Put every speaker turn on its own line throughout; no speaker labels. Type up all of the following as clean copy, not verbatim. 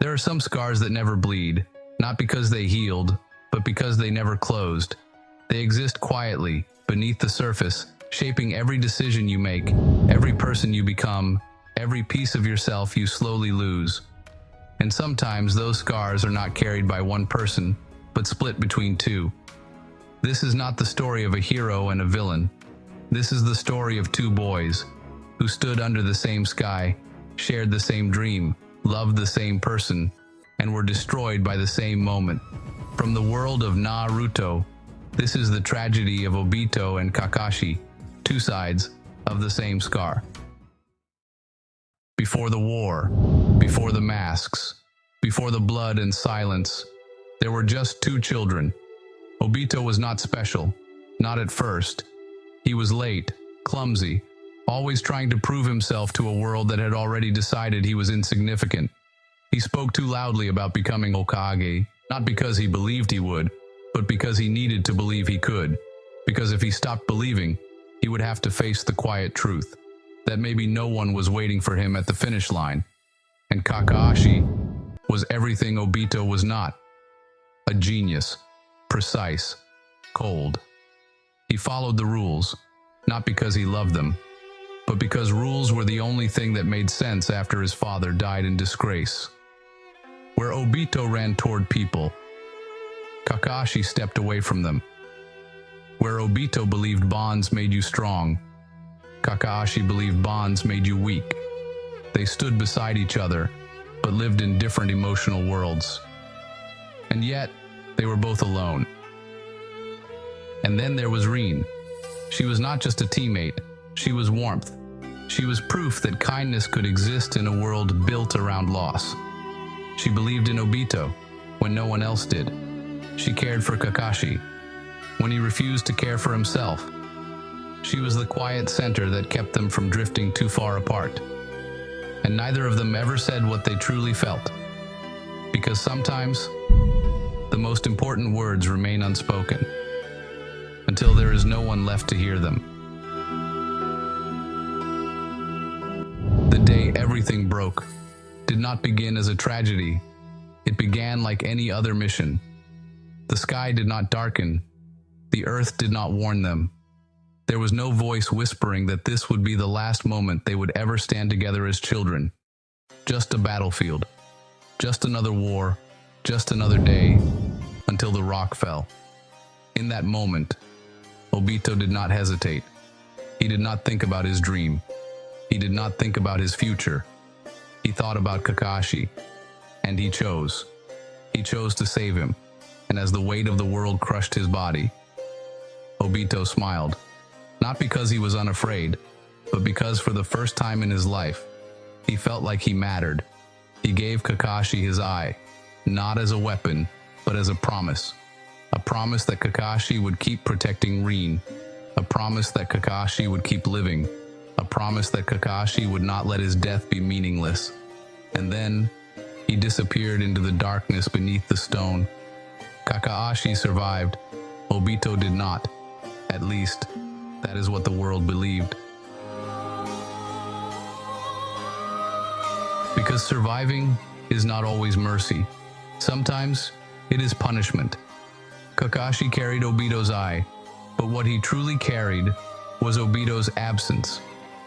There are some scars that never bleed, not because they healed, but because they never closed. They exist quietly, beneath the surface, shaping every decision you make, every person you become, every piece of yourself you slowly lose. And sometimes those scars are not carried by one person, but split between two. This is not the story of a hero and a villain. This is the story of two boys who stood under the same sky, shared the same dream, loved the same person, and were destroyed by the same moment. From the world of Naruto, this is the tragedy of Obito and Kakashi, two sides of the same scar. Before the war, before the masks, before the blood and silence, there were just two children. Obito was not special, not at first. He was late, clumsy, always trying to prove himself to a world that had already decided he was insignificant. He spoke too loudly about becoming Hokage, not because he believed he would, but because he needed to believe he could. Because if he stopped believing, he would have to face the quiet truth that maybe no one was waiting for him at the finish line. And Kakashi was everything Obito was not. A genius, precise, cold. He followed the rules, not because he loved them, but because rules were the only thing that made sense after his father died in disgrace. Where Obito ran toward people, Kakashi stepped away from them. Where Obito believed bonds made you strong, Kakashi believed bonds made you weak. They stood beside each other, but lived in different emotional worlds. And yet, they were both alone. And then there was Rin. She was not just a teammate, she was warmth. She was proof that kindness could exist in a world built around loss. She believed in Obito when no one else did. She cared for Kakashi when he refused to care for himself. She was the quiet center that kept them from drifting too far apart. And neither of them ever said what they truly felt. Because sometimes, the most important words remain unspoken, until there is no one left to hear them. The day everything broke did not begin as a tragedy. It began like any other mission. The sky did not darken. The earth did not warn them. There was no voice whispering that this would be the last moment they would ever stand together as children. Just a battlefield. Just another war. Just another day, until the rock fell. In that moment, Obito did not hesitate. He did not think about his dream. He did not think about his future. He thought about Kakashi, and he chose. He chose to save him, and as the weight of the world crushed his body, Obito smiled. Not because he was unafraid, but because for the first time in his life, he felt like he mattered. He gave Kakashi his eye, not as a weapon, but as a promise. A promise that Kakashi would keep protecting Rin. A promise that Kakashi would keep living. A promise that Kakashi would not let his death be meaningless. And then, he disappeared into the darkness beneath the stone. Kakashi survived. Obito did not. At least, that is what the world believed. Because surviving is not always mercy. Sometimes, it is punishment. Kakashi carried Obito's eye, but what he truly carried was Obito's absence,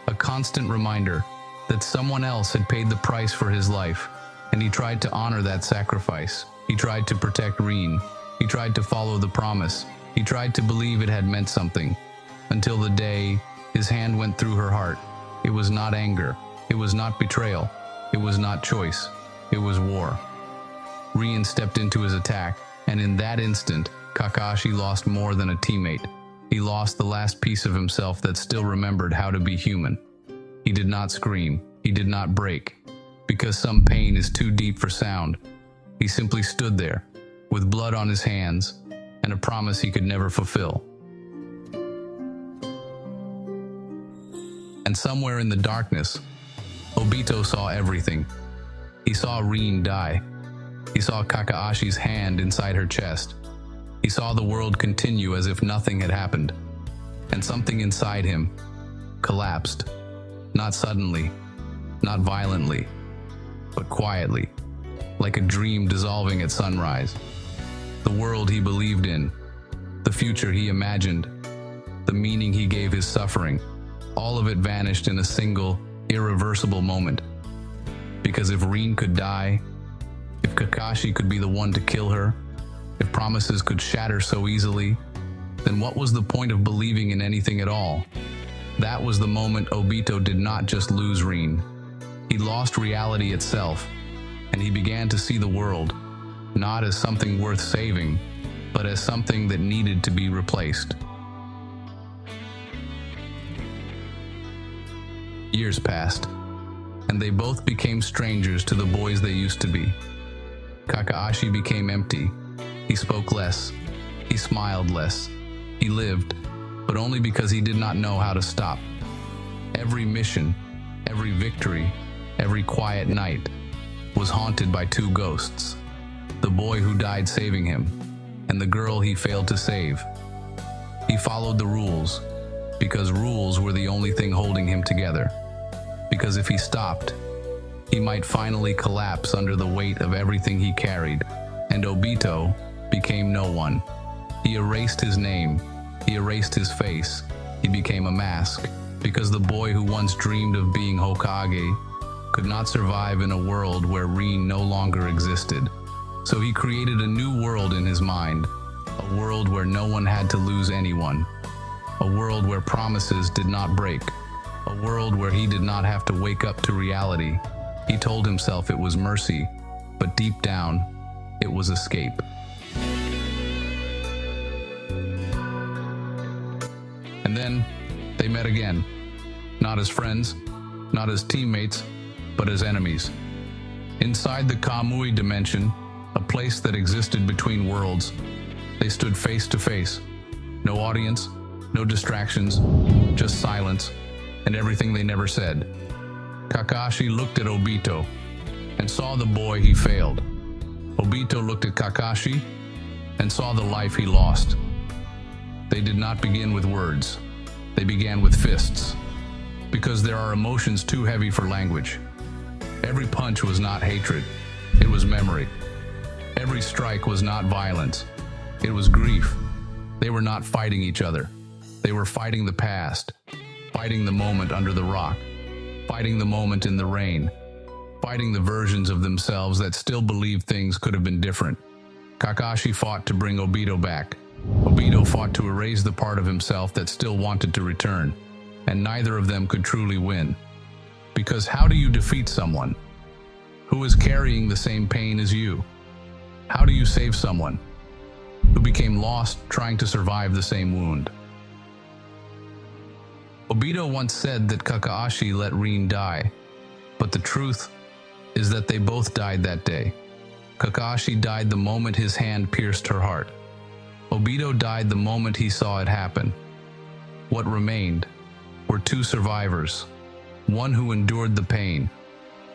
a constant reminder that someone else had paid the price for his life, and he tried to honor that sacrifice. He tried to protect Rin. He tried to follow the promise. He tried to believe it had meant something, until the day his hand went through her heart. It was not anger. It was not betrayal. It was not choice. It was war. Rin stepped into his attack, and in that instant, Kakashi lost more than a teammate. He lost the last piece of himself that still remembered how to be human. He did not scream. He did not break, because some pain is too deep for sound. He simply stood there, with blood on his hands, and a promise he could never fulfill. And somewhere in the darkness, Obito saw everything. He saw Rin die. He saw Kakashi's hand inside her chest. He saw the world continue as if nothing had happened. And something inside him collapsed. Not suddenly, not violently, but quietly. like a dream dissolving at sunrise. The world he believed in, the future he imagined, the meaning he gave his suffering, all of it vanished in a single, irreversible moment. Because if Rin could die, if Kakashi could be the one to kill her, if promises could shatter so easily, then what was the point of believing in anything at all? That was the moment Obito did not just lose Rin. He lost reality itself, and he began to see the world, not as something worth saving, but as something that needed to be replaced. Years passed, and they both became strangers to the boys they used to be. Kakashi became empty. He spoke less. He smiled less. He lived, but only because he did not know how to stop. Every mission, every victory, every quiet night was haunted by two ghosts: the boy who died saving him, and the girl he failed to save. He followed the rules, because rules were the only thing holding him together. Because if he stopped, he might finally collapse under the weight of everything he carried, and Obito became no one. He erased his name, he erased his face, he became a mask, because the boy who once dreamed of being Hokage could not survive in a world where Rin no longer existed. So he created a new world in his mind, a world where no one had to lose anyone, a world where promises did not break, a world where he did not have to wake up to reality. He told himself it was mercy, but deep down, it was escape. And then, they met again. Not as friends, not as teammates, but as enemies. Inside the Kamui dimension, a place that existed between worlds, they stood face to face. No audience, no distractions, just silence, and everything they never said. Kakashi looked at Obito and saw the boy he failed. Obito looked at Kakashi and saw the life he lost. They did not begin with words. They began with fists. Because there are emotions too heavy for language. Every punch was not hatred, it was memory. Every strike was not violence, it was grief. They were not fighting each other. They were fighting the past, fighting the moment under the rock, fighting the moment in the rain, fighting the versions of themselves that still believed things could have been different. Kakashi fought to bring Obito back. Obito fought to erase the part of himself that still wanted to return, and neither of them could truly win. Because how do you defeat someone who is carrying the same pain as you? How do you save someone who became lost trying to survive the same wound? Obito once said that Kakashi let Rin die, but the truth is that they both died that day. Kakashi died the moment his hand pierced her heart. Obito died the moment he saw it happen. What remained were two survivors, one who endured the pain,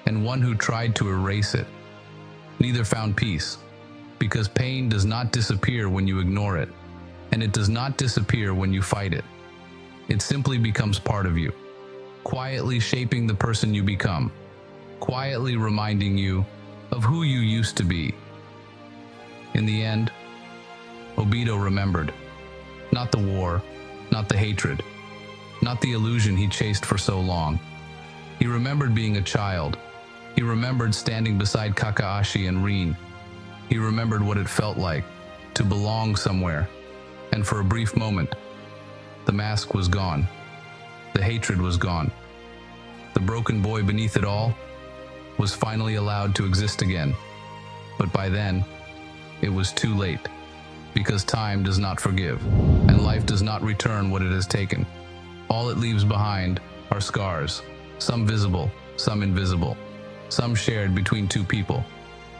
and one who tried to erase it. Neither found peace, because pain does not disappear when you ignore it, and it does not disappear when you fight it. It simply becomes part of you, quietly shaping the person you become, quietly reminding you of who you used to be. In the end, Obito remembered, not the war, not the hatred, not the illusion he chased for so long. He remembered being a child. He remembered standing beside Kakashi and Rin. He remembered what it felt like to belong somewhere. And for a brief moment, the mask was gone. The hatred was gone. The broken boy beneath it all was finally allowed to exist again. But by then, it was too late. Because time does not forgive, and life does not return what it has taken. All it leaves behind are scars, some visible, some invisible, some shared between two people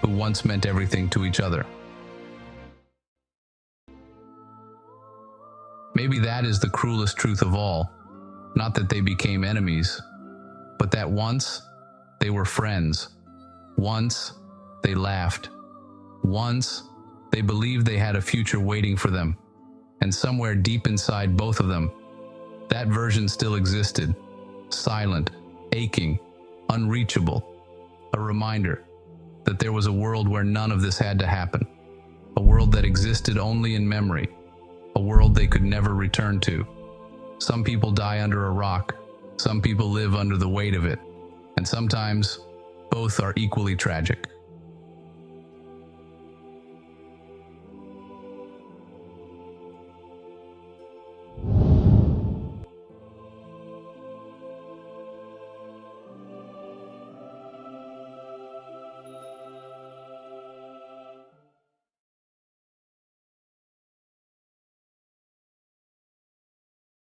who once meant everything to each other. Maybe that is the cruelest truth of all, not that they became enemies, but that once they were friends. Once they laughed. Once they believed they had a future waiting for them, and somewhere deep inside both of them, that version still existed, silent, aching, unreachable, a reminder that there was a world where none of this had to happen. A world that existed only in memory. A world they could never return to. Some people die under a rock. Some people live under the weight of it. And sometimes, both are equally tragic.